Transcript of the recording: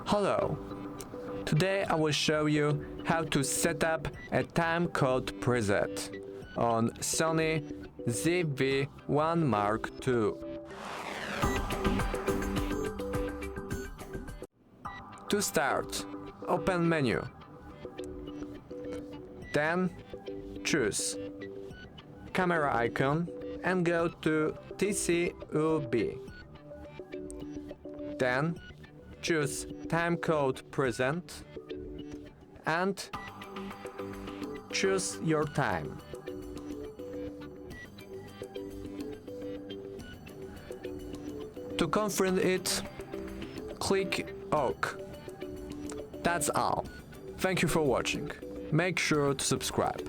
Hello! Today I will show you how to set up a timecode preset on SONY ZV-1 Mark II. To start, open menu. Then choose camera icon and go to TCUB. Then choose timecode present and choose your time. To confirm it, click OK. That's all. Thank you for watching. Make sure to subscribe.